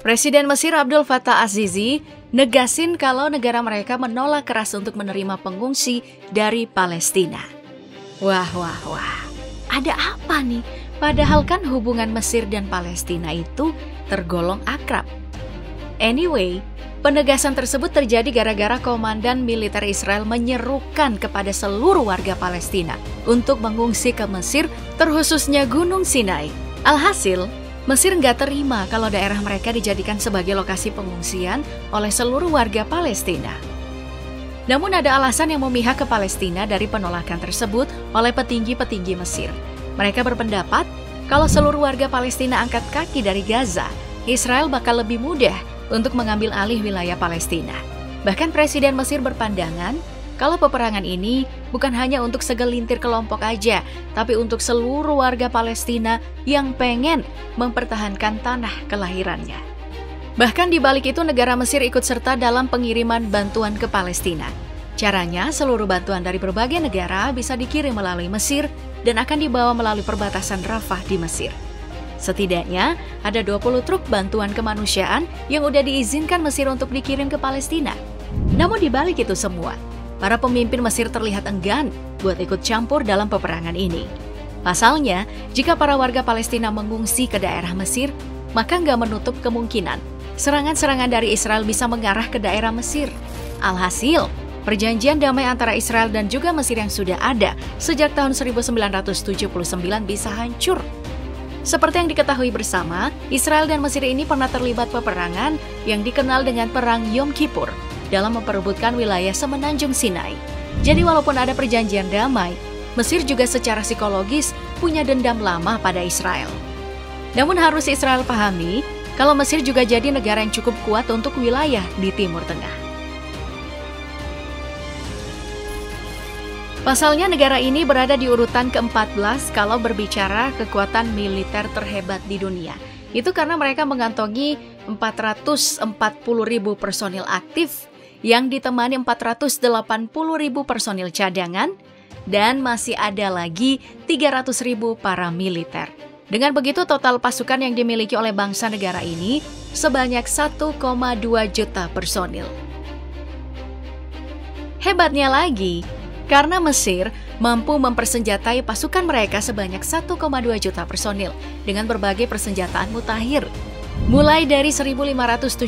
Presiden Mesir Abdul Fattah Az-Sisi negasin kalau negara mereka menolak keras untuk menerima pengungsi dari Palestina. Wah, ada apa nih? Padahal kan hubungan Mesir dan Palestina itu tergolong akrab. Anyway, penegasan tersebut terjadi gara-gara komandan militer Israel menyerukan kepada seluruh warga Palestina untuk mengungsi ke Mesir, terkhususnya Gunung Sinai. Alhasil, Mesir nggak terima kalau daerah mereka dijadikan sebagai lokasi pengungsian oleh seluruh warga Palestina. Namun ada alasan yang memihak ke Palestina dari penolakan tersebut oleh petinggi-petinggi Mesir. Mereka berpendapat kalau seluruh warga Palestina angkat kaki dari Gaza, Israel bakal lebih mudah untuk mengambil alih wilayah Palestina. Bahkan Presiden Mesir berpandangan kalau peperangan ini bukan hanya untuk segelintir kelompok aja, tapi untuk seluruh warga Palestina yang pengen mempertahankan tanah kelahirannya. Bahkan di balik itu negara Mesir ikut serta dalam pengiriman bantuan ke Palestina. Caranya, seluruh bantuan dari berbagai negara bisa dikirim melalui Mesir dan akan dibawa melalui perbatasan Rafah di Mesir. Setidaknya ada 20 truk bantuan kemanusiaan yang udah diizinkan Mesir untuk dikirim ke Palestina. Namun di balik itu semua, para pemimpin Mesir terlihat enggan buat ikut campur dalam peperangan ini. Pasalnya, jika para warga Palestina mengungsi ke daerah Mesir, maka nggak menutup kemungkinan serangan-serangan dari Israel bisa mengarah ke daerah Mesir. Alhasil, perjanjian damai antara Israel dan juga Mesir yang sudah ada sejak tahun 1979 bisa hancur. Seperti yang diketahui bersama, Israel dan Mesir ini pernah terlibat peperangan yang dikenal dengan Perang Yom Kippur dalam memperebutkan wilayah semenanjung Sinai. Jadi walaupun ada perjanjian damai, Mesir juga secara psikologis punya dendam lama pada Israel. Namun harus Israel pahami, kalau Mesir juga jadi negara yang cukup kuat untuk wilayah di Timur Tengah. Pasalnya negara ini berada di urutan ke-14 kalau berbicara kekuatan militer terhebat di dunia. Itu karena mereka mengantongi 440.000 personil aktif yang ditemani 480.000 personil cadangan dan masih ada lagi 300.000 para militer. Dengan begitu total pasukan yang dimiliki oleh bangsa negara ini sebanyak 1,2 juta personil. Hebatnya lagi, karena Mesir mampu mempersenjatai pasukan mereka sebanyak 1,2 juta personil dengan berbagai persenjataan mutakhir. Mulai dari 1.575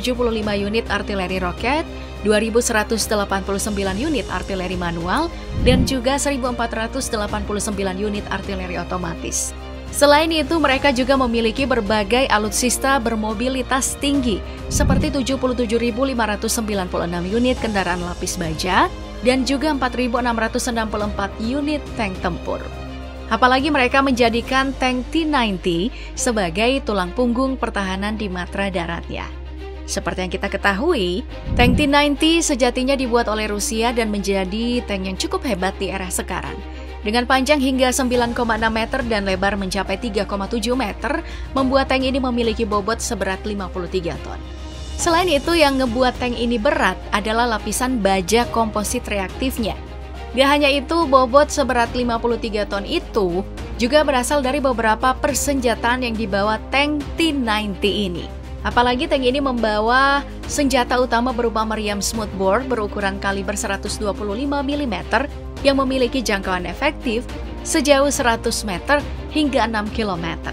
unit artileri roket, 2.189 unit artileri manual, dan juga 1.489 unit artileri otomatis. Selain itu, mereka juga memiliki berbagai alutsista bermobilitas tinggi, seperti 77.596 unit kendaraan lapis baja, dan juga 4.664 unit tank tempur. Apalagi mereka menjadikan tank T-90 sebagai tulang punggung pertahanan di matra daratnya. Seperti yang kita ketahui, tank T-90 sejatinya dibuat oleh Rusia dan menjadi tank yang cukup hebat di era sekarang. Dengan panjang hingga 9,6 meter dan lebar mencapai 3,7 meter, membuat tank ini memiliki bobot seberat 53 ton. Selain itu, yang ngebuat tank ini berat adalah lapisan baja komposit reaktifnya. Gak hanya itu, bobot seberat 53 ton itu juga berasal dari beberapa persenjataan yang dibawa tank T-90 ini. Apalagi tank ini membawa senjata utama berupa meriam smoothbore berukuran kaliber 125 mm yang memiliki jangkauan efektif sejauh 100 meter hingga 6 km.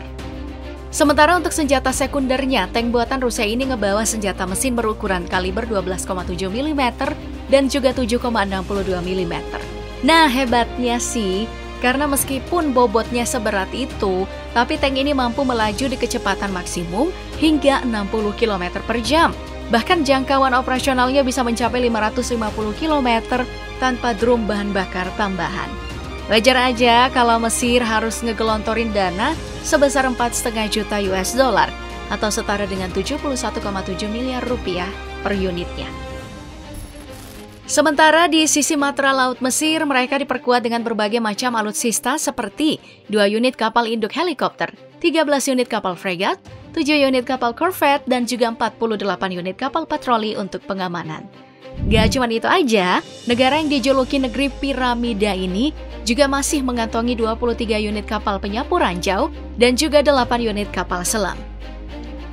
Sementara untuk senjata sekundernya, tank buatan Rusia ini ngebawa senjata mesin berukuran kaliber 12,7 mm dan juga 7,62 mm. Nah, hebatnya sih, karena meskipun bobotnya seberat itu, tapi tank ini mampu melaju di kecepatan maksimum hingga 60 km per jam. Bahkan jangkauan operasionalnya bisa mencapai 550 km tanpa drum bahan bakar tambahan. Wajar aja kalau Mesir harus ngegelontorin dana sebesar 4,5 juta US dollar atau setara dengan 71,7 miliar rupiah per unitnya. Sementara di sisi matra laut Mesir, mereka diperkuat dengan berbagai macam alutsista seperti 2 unit kapal induk helikopter, 13 unit kapal fregat, 7 unit kapal korvet, dan juga 48 unit kapal patroli untuk pengamanan. Gak cuma itu aja, negara yang dijuluki negeri piramida ini juga masih mengantongi 23 unit kapal penyapu ranjau dan juga 8 unit kapal selam.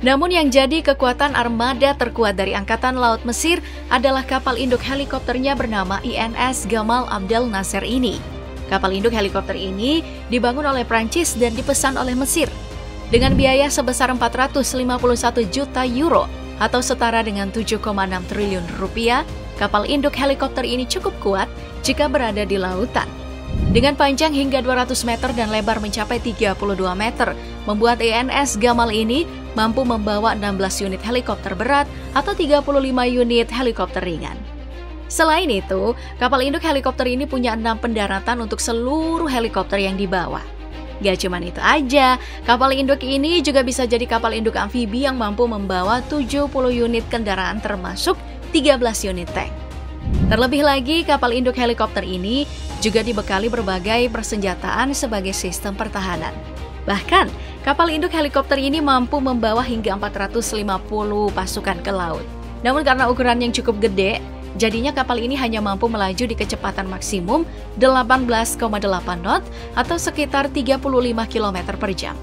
Namun yang jadi kekuatan armada terkuat dari Angkatan Laut Mesir adalah kapal induk helikopternya bernama INS Gamal Abdel Nasser ini. Kapal induk helikopter ini dibangun oleh Prancis dan dipesan oleh Mesir. Dengan biaya sebesar 451 juta euro atau setara dengan 7,6 triliun rupiah, kapal induk helikopter ini cukup kuat jika berada di lautan. Dengan panjang hingga 200 meter dan lebar mencapai 32 meter, membuat INS Gamal ini mampu membawa 16 unit helikopter berat atau 35 unit helikopter ringan. Selain itu, kapal induk helikopter ini punya 6 pendaratan untuk seluruh helikopter yang dibawa. Gak cuma itu aja, kapal induk ini juga bisa jadi kapal induk amfibi yang mampu membawa 70 unit kendaraan termasuk 13 unit tank. Terlebih lagi, kapal induk helikopter ini juga dibekali berbagai persenjataan sebagai sistem pertahanan. Bahkan, kapal induk helikopter ini mampu membawa hingga 450 pasukan ke laut. Namun karena ukuran yang cukup gede, jadinya kapal ini hanya mampu melaju di kecepatan maksimum 18,8 knot atau sekitar 35 km per jam.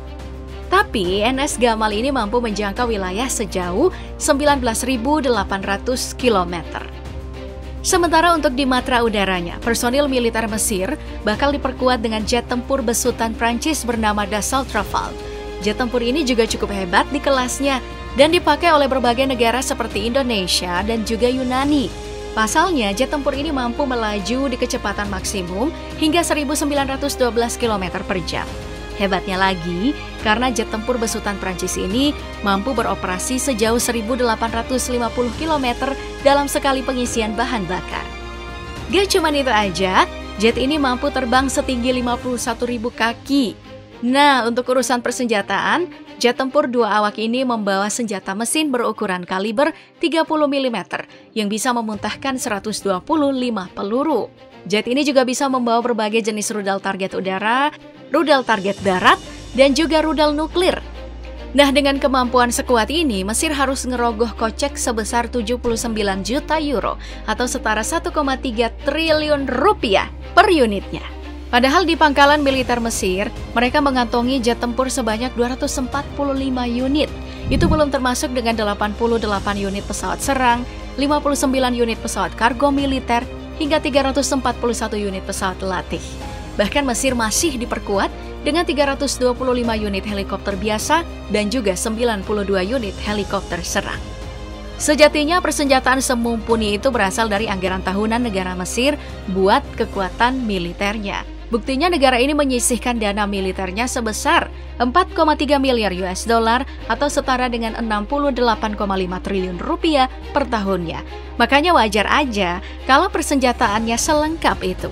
Tapi INS Gamal ini mampu menjangkau wilayah sejauh 19.800 km. Sementara untuk di matra udaranya, personil militer Mesir bakal diperkuat dengan jet tempur besutan Prancis bernama Dassault Rafale. Jet tempur ini juga cukup hebat di kelasnya dan dipakai oleh berbagai negara seperti Indonesia dan juga Yunani. Pasalnya, jet tempur ini mampu melaju di kecepatan maksimum hingga 1912 km per jam. Hebatnya lagi, karena jet tempur besutan Prancis ini mampu beroperasi sejauh 1.850 km dalam sekali pengisian bahan bakar. Gak cuma itu aja, jet ini mampu terbang setinggi 51.000 kaki. Nah, untuk urusan persenjataan, jet tempur 2 awak ini membawa senjata mesin berukuran kaliber 30 mm yang bisa memuntahkan 125 peluru. Jet ini juga bisa membawa berbagai jenis rudal target udara, rudal target darat, dan juga rudal nuklir. Nah, dengan kemampuan sekuat ini, Mesir harus ngerogoh kocek sebesar 79 juta euro atau setara 1,3 triliun rupiah per unitnya. Padahal di pangkalan militer Mesir, mereka mengantongi jet tempur sebanyak 245 unit. Itu belum termasuk dengan 88 unit pesawat serang, 59 unit pesawat kargo militer, hingga 341 unit pesawat latih. Bahkan Mesir masih diperkuat dengan 325 unit helikopter biasa dan juga 92 unit helikopter serang. Sejatinya persenjataan semumpuni itu berasal dari anggaran tahunan negara Mesir buat kekuatan militernya. Buktinya negara ini menyisihkan dana militernya sebesar 4,3 miliar US dollar atau setara dengan 68,5 triliun rupiah per tahunnya. Makanya wajar aja kalau persenjataannya selengkap itu.